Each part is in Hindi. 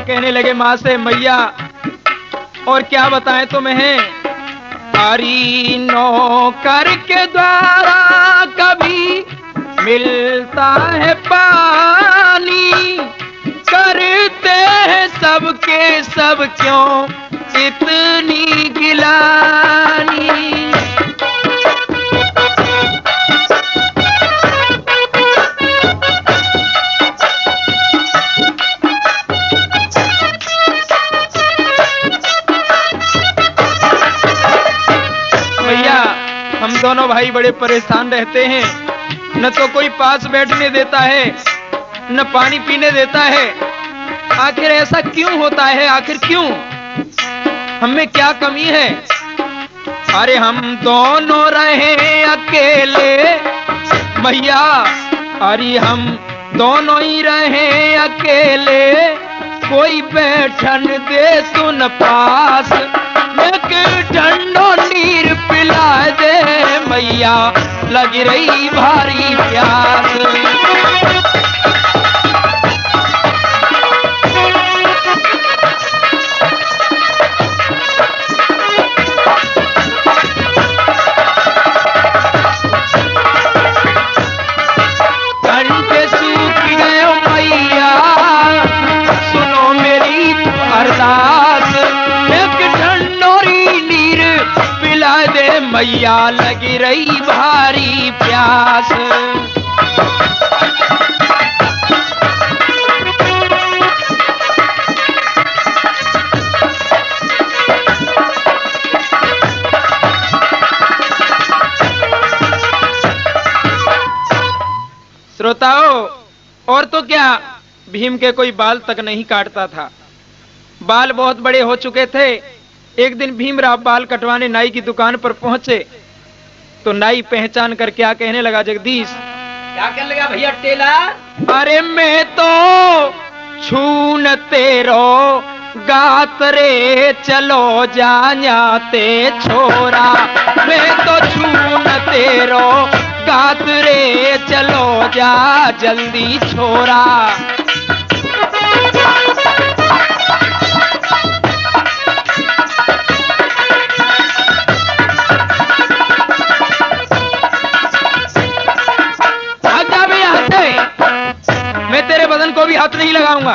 कहने लगे माँ से, मैया और क्या बताएं तुम्हें, हरी नौकर के द्वारा कभी मिलता है पानी, करते हैं सबके सब क्यों इतनी गिलानी। हम दोनों भाई बड़े परेशान रहते हैं, न तो कोई पास बैठने देता है न पानी पीने देता है। आखिर ऐसा क्यों होता है, आखिर क्यों, हमें क्या कमी है। अरे हम दोनों रहे अकेले भैया, अरे हम दोनों ही रहे अकेले, कोई बैठन दे सुन पास, एक ठंडो नीर पिला दे मैया, लग रही भारी प्यास। मैया लगी रही भारी प्यास। श्रोताओं, और तो क्या, भीम के कोई बाल तक नहीं काटता था, बाल बहुत बड़े हो चुके थे। एक दिन भीमराव बाल कटवाने नाई की दुकान पर पहुंचे तो नाई पहचान कर क्या कहने लगा, जगदीश क्या कहने लगा भैया टेला, अरे मैं तो छून तेरो गात रे, चलो जाते छोरा, मैं तो छून तेरो गात रे, चलो जा जल्दी छोरा। को भी हाथ नहीं लगाऊंगा।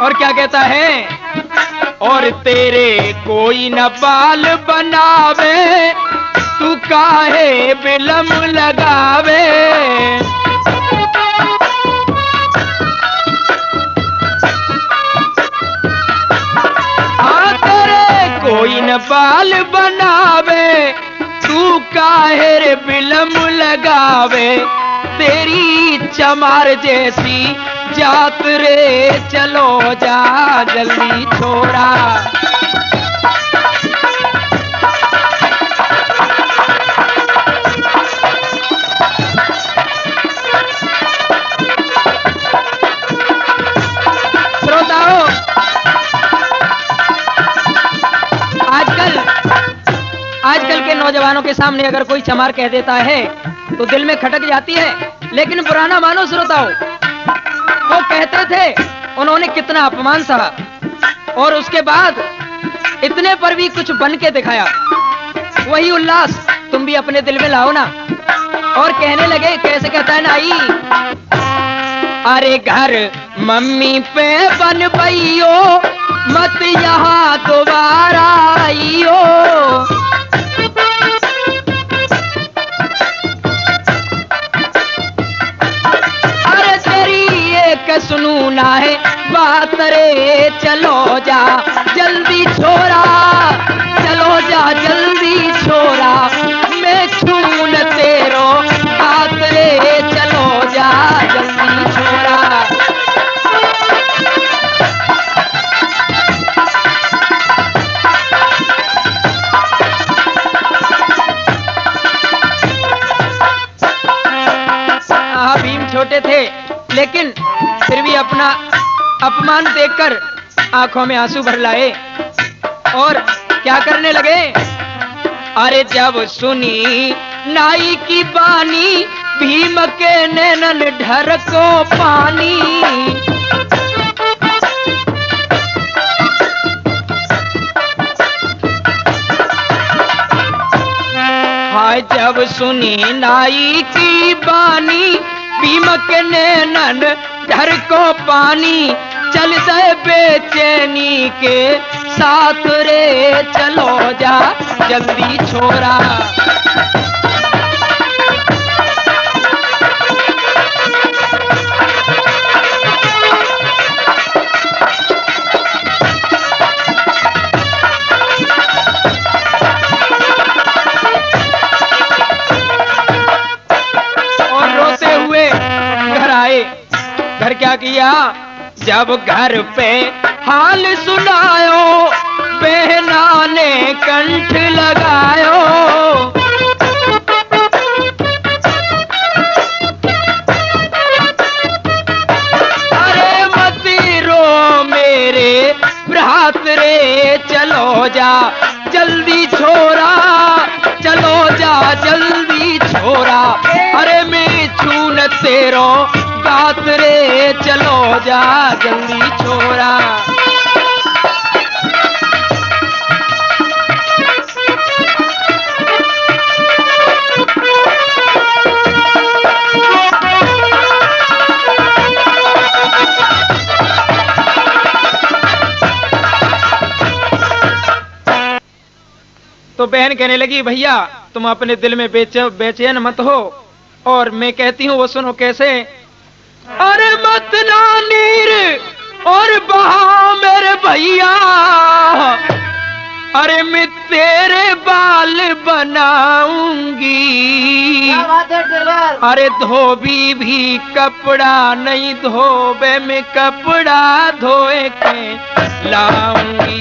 और क्या कहता है, और तेरे कोई न बाल बनावे, तू काहे बिलम लगावे, हाँ तेरे कोई न बाल बनावे, तू काहे रे बिलम लगावे, तेरी चमार जैसी जात रे, चलो जा जल्दी छोरा। श्रोताओं, आजकल के नौजवानों के सामने अगर कोई चमार कह देता है तो दिल में खटक जाती है, लेकिन पुराना मानो श्रोताओं, वो कहते थे, उन्होंने कितना अपमान सहा और उसके बाद इतने पर भी कुछ बन के दिखाया। वही उल्लास तुम भी अपने दिल में लाओ ना। और कहने लगे, कैसे कहता है नाई, अरे घर मम्मी पे बन बइयो, मत यहाँ दोबारा आइयो, सुनू ना है बात रे, चलो जा जल्दी छोरा, चलो जा जल्दी छोरा, मैं छून तेरो हाथ रे, चलो जा जल्दी छोरा। भीम छोटे थे लेकिन फिर भी अपना अपमान देखकर आंखों में आंसू भर लाए और क्या करने लगे, अरे जब सुनी नाई की बानी, भीम के नैनन ढर को पानी, जब सुनी नाई की बानी, बीमक ने नन धर को पानी, चल दे बेचैनी के साथ रे, चलो जा जल्दी छोरा। घर क्या किया, जब घर पे हाल सुनायो, बहना ने कंठ लगायो। अरे मत रो मेरे भ्रात रे, चलो जा जल्दी छोरा, चलो जा जल्दी छोरा। अरे मैं छून तेरो बात रे, चलो जा जल्दी छोरा। तो बहन कहने लगी, भैया तुम अपने दिल में बेचैन मत हो, और मैं कहती हूँ वो सुनो कैसे। अरे मत ना नीर और बहा मेरे भैया, अरे मैं तेरे बाल बनाऊंगी। अरे धोबी भी कपड़ा नहीं धोबे, मैं कपड़ा धोए के लाऊंगी।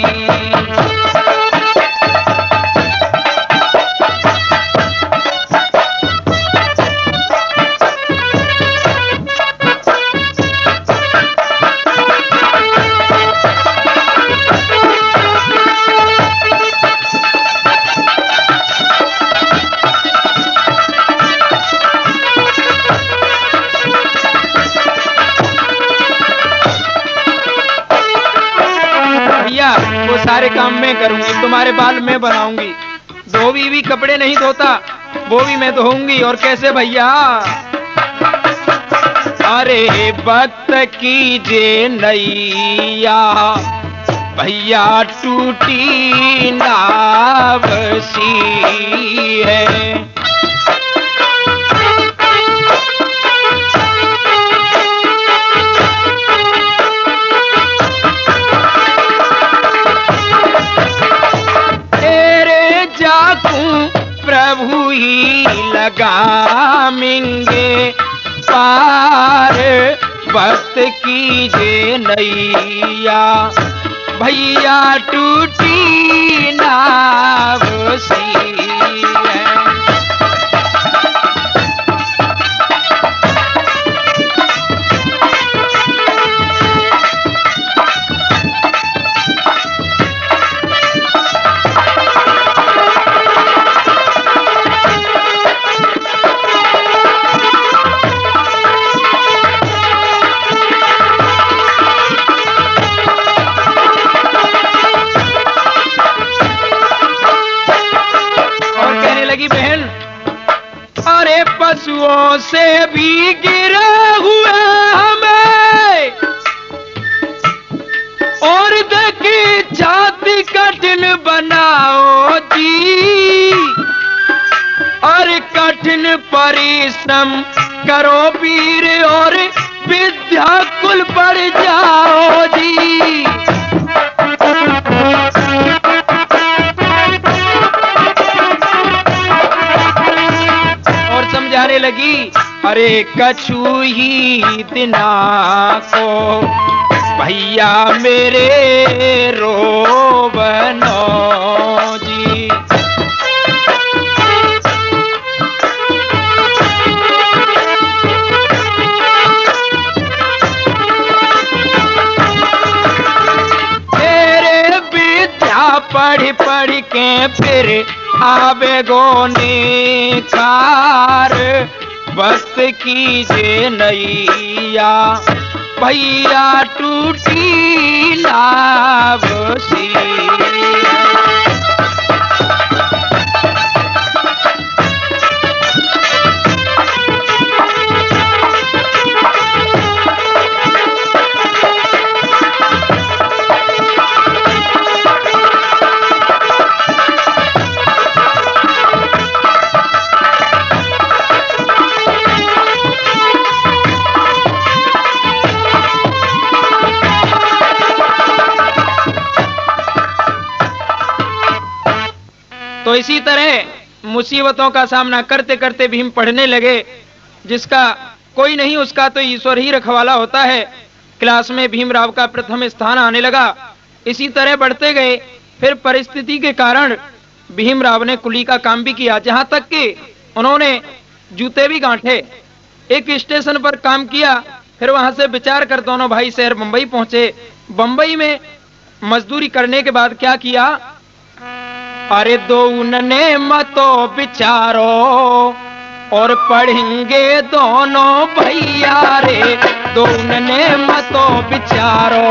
वो सारे काम मैं करूंगी, तुम्हारे बाल मैं बनाऊंगी। धोबी भी कपड़े नहीं धोता, वो भी मैं धोऊंगी। और कैसे भैया, अरे वक्त कीजिए नैया, भैया टूटी नाव सी है। प्रभु ही लगाएंगे पार, वक्त कीजिए नैया, भैया टूटी नाव सी है। पशुओं से भी गिरे हुए हमें, और देखी छाती कठिन बनाओ जी, और कठिन परिश्रम करो वीर, और विद्या कुल पढ़ जाओ जी। समझाने लगी, अरे कछु ही दिना को भैया मेरे रोवनो जी। तेरे विद्या पढ़ पढ़ के फिर आवे गोने कार, वक्त कीजिए नैया, भैया टूटी नाव सी। तो इसी तरह मुसीबतों का सामना करते करते भीम पढ़ने लगे। जिसका कोई नहीं उसका तो ईश्वर ही रखवाला होता है। क्लास में भीमराव का प्रथम स्थान आने लगा। इसी तरह बढ़ते गए। फिर परिस्थिति के कारण भीमराव ने कुली का काम भी किया, जहां तक कि उन्होंने जूते भी गांठे। एक स्टेशन पर काम किया, फिर वहां से विचार कर दोनों भाई शहर मुंबई पहुंचे। बंबई में मजदूरी करने के बाद क्या किया, अरे दो उनने मतो विचारो और पढ़ेंगे दोनों भैया रे। दो उनने मतो विचारो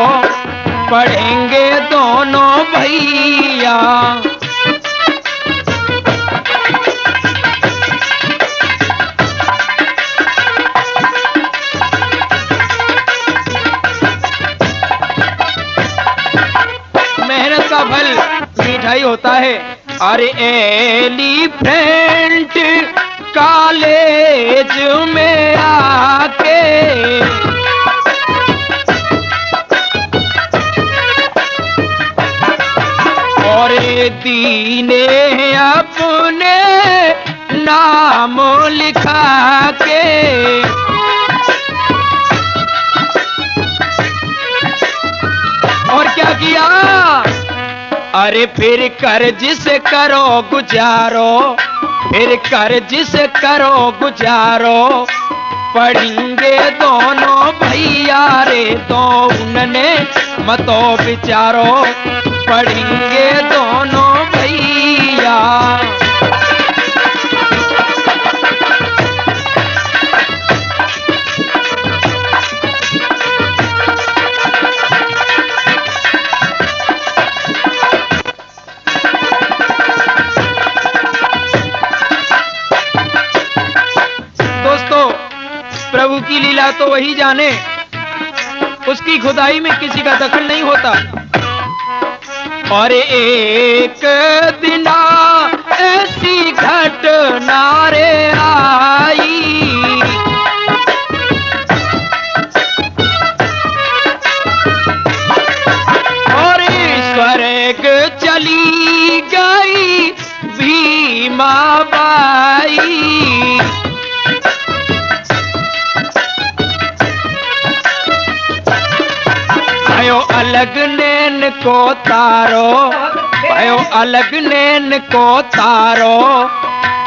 पढ़ेंगे दोनों भैया। मेहनत का फल मिठाई होता है। अरे एलिफेंट कॉलेज में आके और दीने अपने नाम लिखा के और क्या किया, अरे फिर कर्ज से करो गुजारो, फिर कर्ज से करो गुजारो पढ़ेंगे दोनों भैया रे। दो उनने मतो विचारो पढ़ेंगे दोनों भैया। प्रभु की लीला तो वही जाने, उसकी खुदाई में किसी का दखल नहीं होता। और एक दिन ऐसी घटना रे आई, और स्वर्ग चली गई भीमा बाई। अलग नैन को तारो, भयो अलग नैन को तारो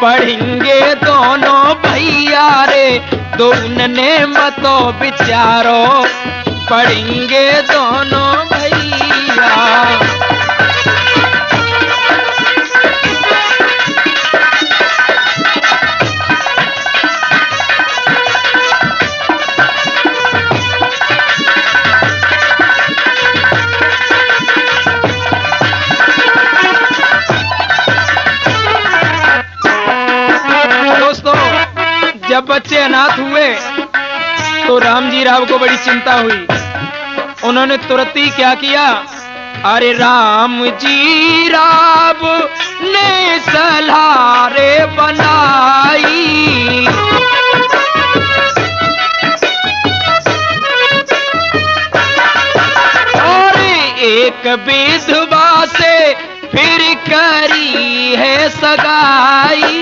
पढ़ेंगे दोनों भैया रे। दो उनने मतो विचारो पढ़ेंगे दोनों भैया। जब बच्चे अनाथ हुए तो रामजी राव को बड़ी चिंता हुई। उन्होंने तुरंत ही क्या किया, अरे राम जी राव ने सलारे बनाई और एक विधवा से फिर करी है सगाई।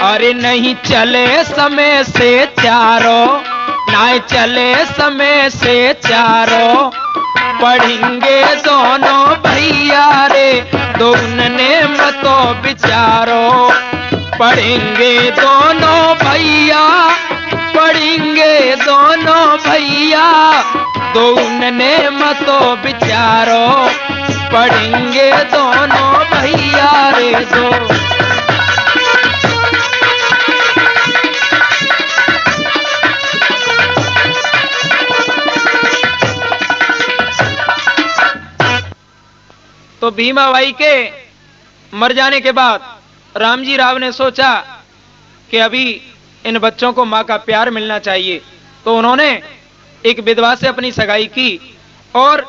अरे नहीं चले समय से चारों, ना चले समय से चारों पढ़ेंगे दोनों भैया रे। दो उनने मतो विचारो पढ़ेंगे दोनों भैया, पढ़ेंगे दोनों भैया। दो उनने मतो विचारो पढ़ेंगे दोनों भैया रे। दो तो भीमाबाई के मर जाने के बाद रामजी राव ने सोचा कि अभी इन बच्चों को मां का प्यार मिलना चाहिए। तो उन्होंने एक विधवा से अपनी सगाई की और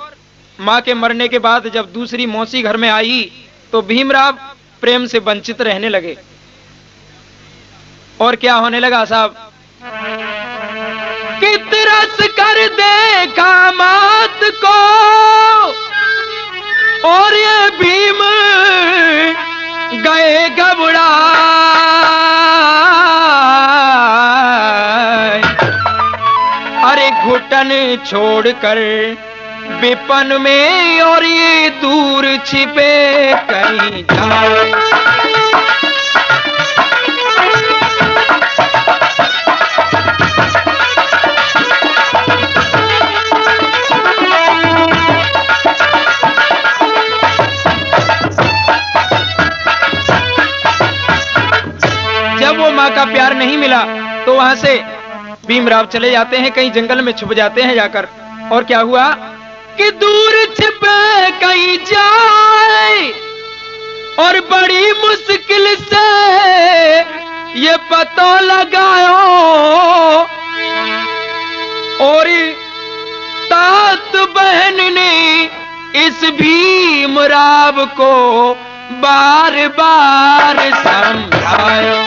मां के मरने के बाद जब दूसरी मौसी घर में आई तो भीमराव प्रेम से वंचित रहने लगे। और क्या होने लगा साहब, कितना हंस कर देखा मात को, और ये भीम गए घबरा। अरे घुटन छोड़कर विपन में, और ये दूर छिपे कहीं जाए। जब वो माँ का प्यार नहीं मिला तो वहां से भीमराव चले जाते हैं, कहीं जंगल में छुप जाते हैं जाकर। और क्या हुआ कि दूर छिपे कहीं जाए, और बड़ी मुश्किल से ये पता लगायो, और तात बहन ने इस भीमराव को बार बार समझायो।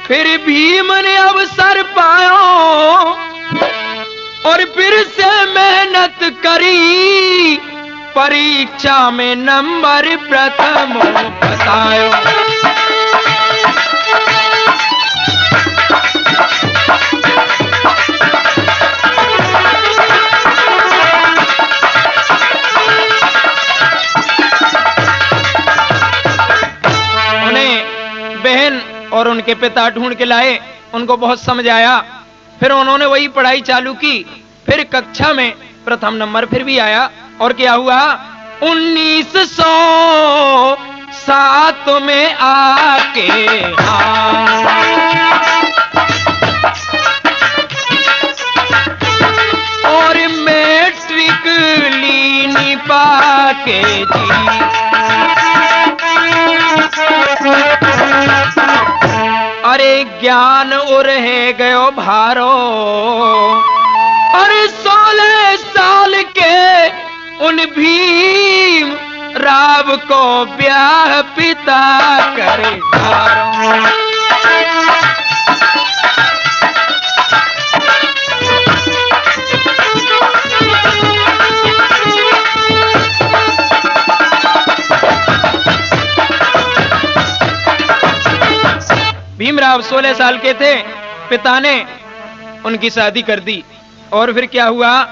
फिर भीम ने अवसर पायो, और फिर से मेहनत करी, परीक्षा में नंबर प्रथम बतायो। उन्हें बहन और उनके पिता ढूंढ के लाए, उनको बहुत समझ आया। फिर उन्होंने वही पढ़ाई चालू की, फिर कक्षा में प्रथम नंबर फिर भी आया। और क्या हुआ, 1907 में आके और मैट्रिक लीनी पाके जी। अरे ज्ञान उर है गयो भारो, अरे 16 साल के उन भीम राव को ब्याह पिता करे धारो। भीमराव 16 साल के थे, पिता ने उनकी शादी कर दी। और फिर क्या हुआ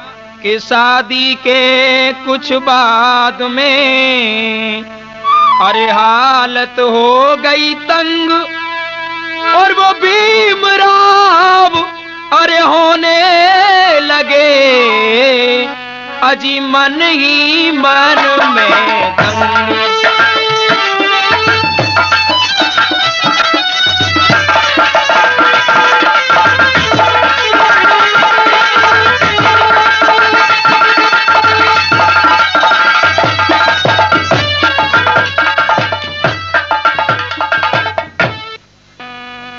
कि शादी के कुछ बाद में अरे हालत हो गई तंग, और वो भीमराव अरे होने लगे अजी मन ही मन में दंग।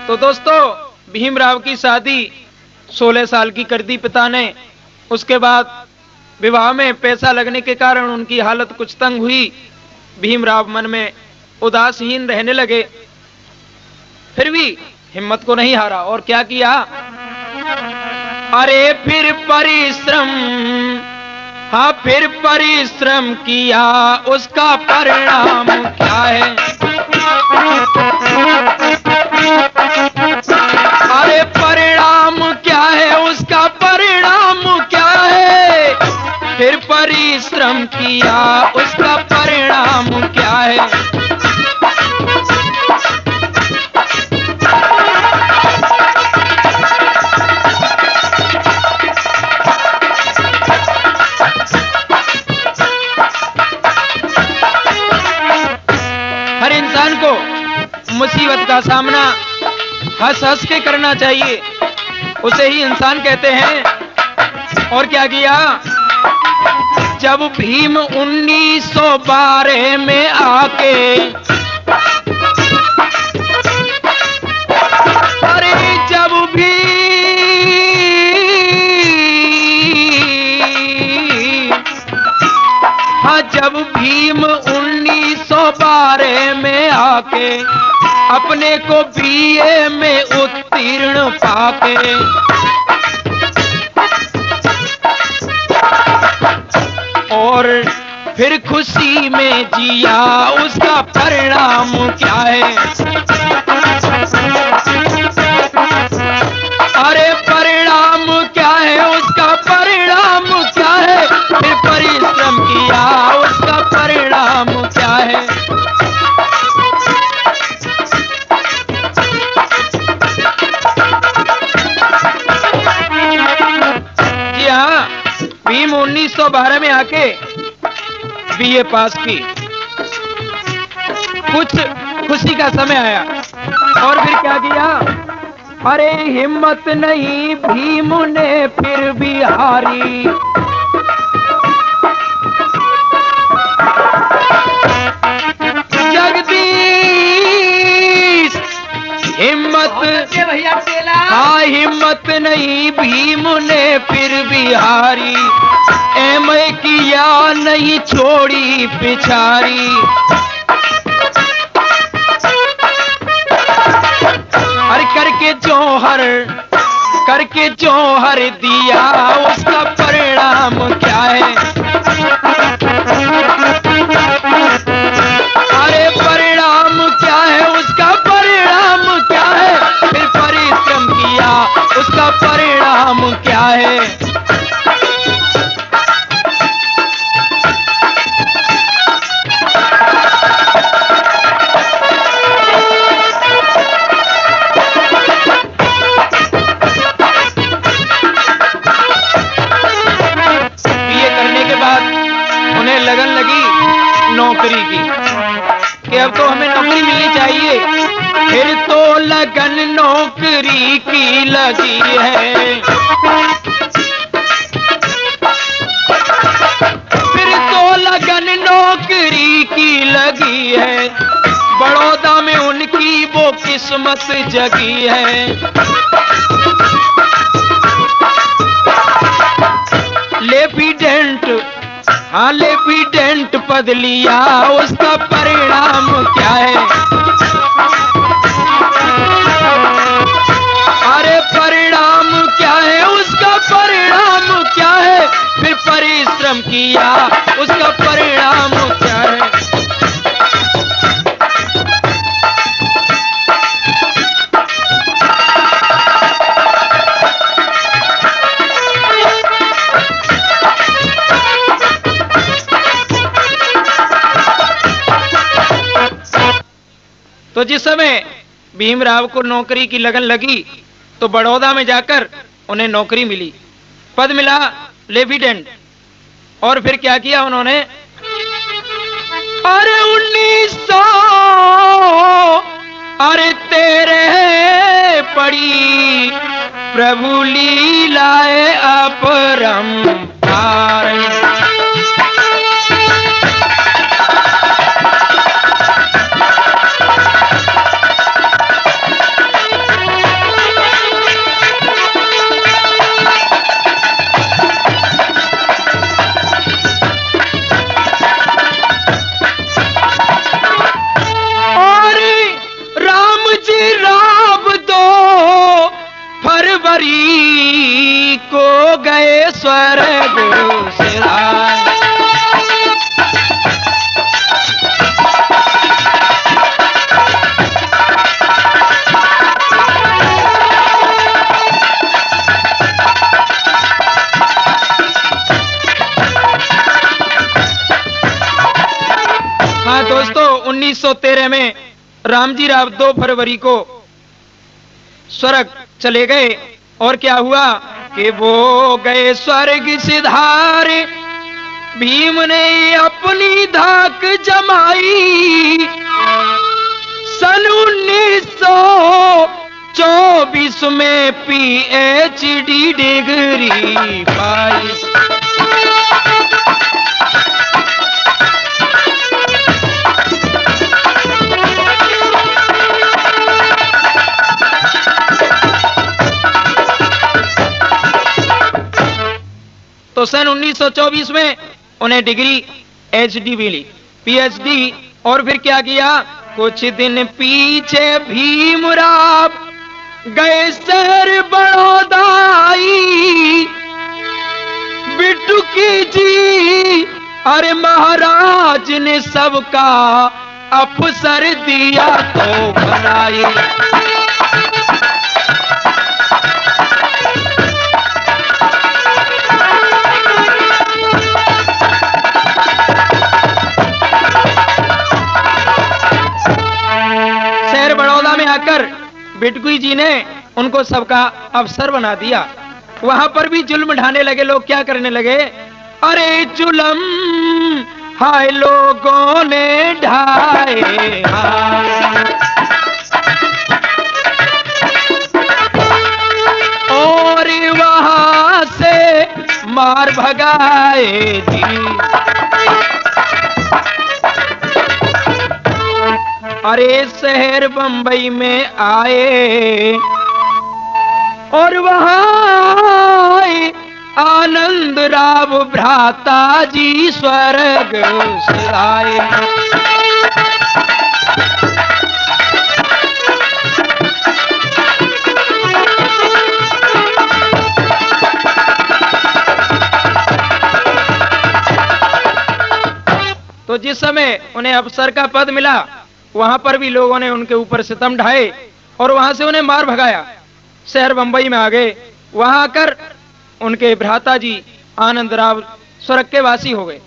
तो दोस्तों, भीमराव की शादी 16 साल की कर दी पिता ने। उसके बाद विवाह में पैसा लगने के कारण उनकी हालत कुछ तंग हुई। भीमराव मन में उदासीन रहने लगे, फिर भी हिम्मत को नहीं हारा। और क्या किया, अरे फिर परिश्रम, हाँ फिर परिश्रम किया, उसका परिणाम क्या है। अरे परिणाम क्या है, उसका परिणाम क्या है। फिर परिश्रम किया, उसका परिणाम क्या है। हर इंसान को मुसीबत का सामना हंस हंस के करना चाहिए, उसे ही इंसान कहते हैं। और क्या किया, जब भीम 1912 में आके हाँ, जब भीम 1912 में आके अपने को बीए में उत्तीर्ण पाके और फिर खुशी में जिया, उसका परिणाम क्या है? अरे परिणाम क्या है? उसका परिणाम क्या है? फिर परिश्रम किया, उसका परिणाम क्या है? जी हाँ, भीम 1912 में आके बीए पास की। कुछ खुशी का समय आया और फिर क्या किया? अरे हिम्मत नहीं भीम ने फिर भी हारी। जगदीश हिम्मत, भैया टेला। हाँ, हिम्मत नहीं भीम ने फिर भी हारी। मैं किया नहीं छोड़ी पिछारी। हर करके जौहर दिया, उसका परिणाम क्या है? अरे परिणाम क्या है? उसका परिणाम क्या है? फिर परिश्रम किया, उसका परिणाम क्या है? लगन लगी नौकरी की कि अब तो हमें नौकरी मिलनी चाहिए। फिर तो लगन नौकरी की लगी है। फिर तो लगन नौकरी की लगी है। बड़ौदा में उनकी वो किस्मत जगी है। लेफ्टिनेंट, हाँ, लेफ्टिनेंट पद लिया, उसका परिणाम क्या है? अरे परिणाम क्या है? उसका परिणाम क्या है? फिर परिश्रम किया, उसका परिणाम क्या है? तो जिस समय भीमराव को नौकरी की लगन लगी तो बड़ौदा में जाकर उन्हें नौकरी मिली, पद मिला लेफ्टिनेंट। और फिर क्या किया उन्होंने? अरे 1900 अरे तेरे पड़ी प्रभु लीलाए अपरंपार। को गए स्वर्ग सिधार। हाँ दोस्तों, 1913 में रामजी राव 2 फरवरी को स्वर्ग चले गए। और क्या हुआ कि वो गए स्वर्ग सिधारे। भीम ने अपनी धाक जमाई, सन 1924 में PhD डिग्री पाई। तो सन 1924 में उन्हें डिग्री HD भी ली, PhD। और फिर क्या किया, कुछ दिन पीछे भीमराव गए शहर बड़ौदाई, बिटुकी जी अरे महाराज ने सबका अफसर दिया तो बनाई। शहर बड़ौदा में आकर बिटकुई जी ने उनको सबका अफसर बना दिया। वहां पर भी जुल्म ढाने लगे लोग। क्या करने लगे, अरे जुल्म हाय लोगों ने ढाए, और वहां से मार भगाए जी। अरे शहर बंबई में आए और वहां आनंद राव भ्राता जी स्वर्ग से आए। तो जिस समय उन्हें अफसर का पद मिला, वहां पर भी लोगों ने उनके ऊपर सितम ढाए और वहां से उन्हें मार भगाया। शहर बंबई में आ गए। वहां आकर उनके भ्राता जी आनंद राव स्वर्ग के वासी हो गए।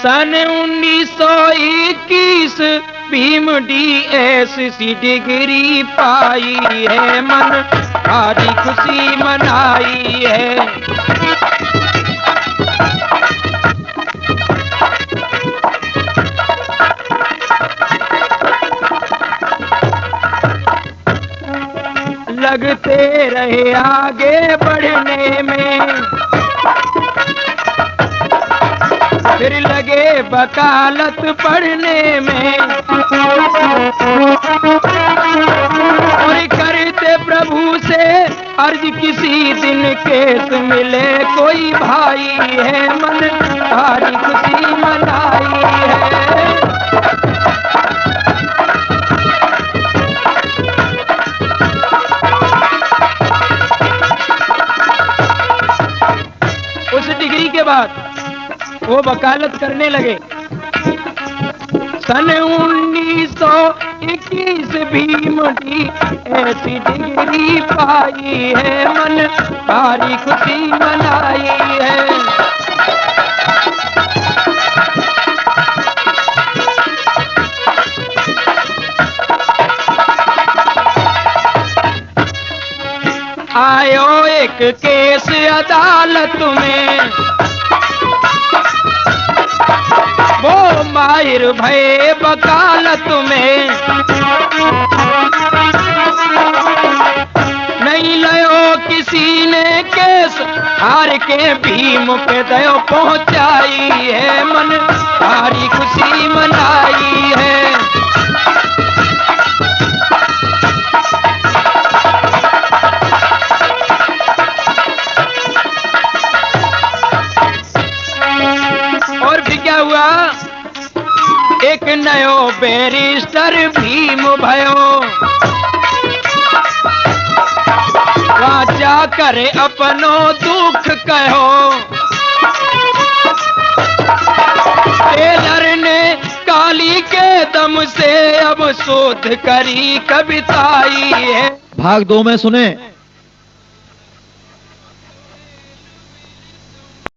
सन 1921 भीम DSc डिग्री पाई है, मन भारी खुशी मनाई है। लगते रहे आगे बढ़ने में, फिर लगे वकालत पढ़ने में, और करते प्रभु से अर्ज किसी दिन केस मिले कोई भाई है, मन भारी खुशी मनाई है। उस डिग्री के बाद वो वकालत करने लगे। सन 1921 भीम ऐसी डिग्री पाई है, मन भारी खुशी मनाई है। आयो एक केस अदालत में, वो माहिर भय वकालत में, नहीं लयो किसी ने केस, हार के भीम पे दयो पहुंचाई है, मन भारी खुशी मनाई है। और फिर क्या हुआ, एक नयो बैरिस्टर भीम भयो, वाचा करे अपनो दुख कहो। टेलर ने काली के दम से अब शोध करी कविताई है। भाग 2 में सुने